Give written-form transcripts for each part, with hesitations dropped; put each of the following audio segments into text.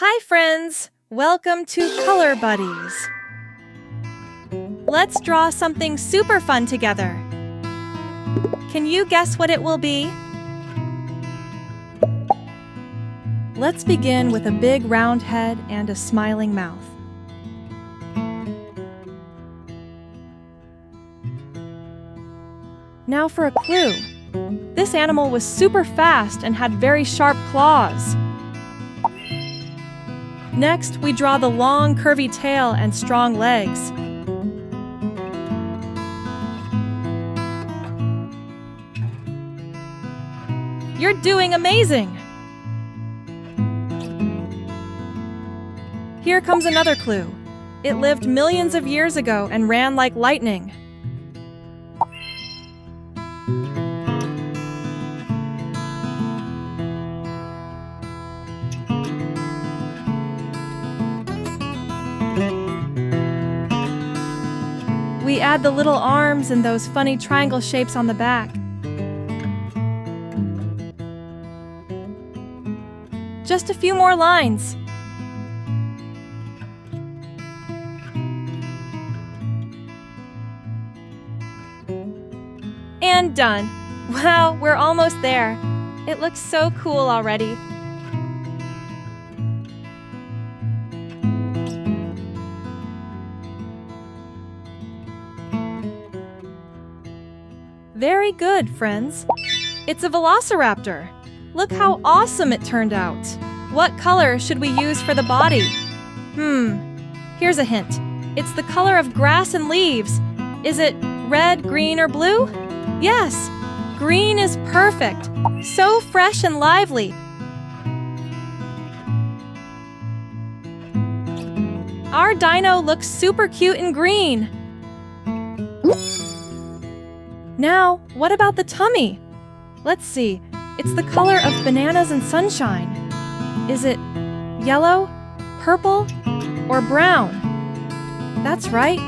Hi friends! Welcome to Color Buddies. Let's draw something super fun together. Can you guess what it will be? Let's begin with a big round head and a smiling mouth. Now for a clue. This animal was super fast and had very sharp claws. Next, we draw the long, curvy tail and strong legs. You're doing amazing! Here comes another clue. It lived millions of years ago and ran like lightning. We add the little arms and those funny triangle shapes on the back. Just a few more lines. And done. Wow, we're almost there. It looks so cool already. Very good, friends. It's a Velociraptor. Look how awesome it turned out. What color should we use for the body? Here's a hint. It's the color of grass and leaves. Is it red, green, or blue? Yes, green is perfect. So fresh and lively. Our dino looks super cute in green. Now, what about the tummy? Let's see. It's the color of bananas and sunshine. Is it yellow, purple, or brown? That's right.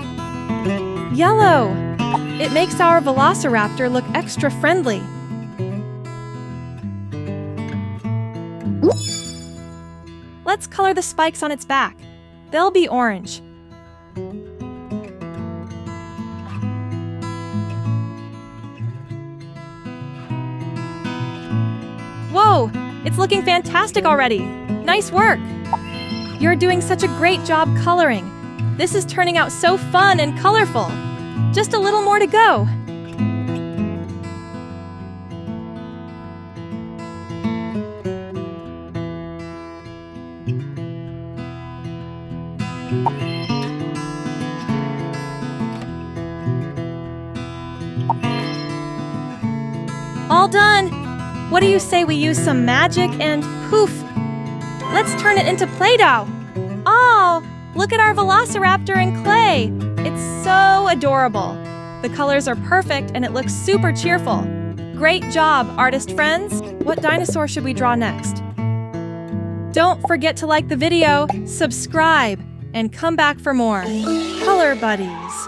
Yellow! It makes our Velociraptor look extra friendly. Let's color the spikes on its back. They'll be orange. Whoa! It's looking fantastic already! Nice work! You're doing such a great job coloring. This is turning out so fun and colorful. Just a little more to go. All done! What do you say we use some magic and poof! Let's turn it into Play-Doh! Oh, look at our Velociraptor in clay! It's so adorable! The colors are perfect and it looks super cheerful. Great job, artist friends! What dinosaur should we draw next? Don't forget to like the video, subscribe, and come back for more. Color Buddies!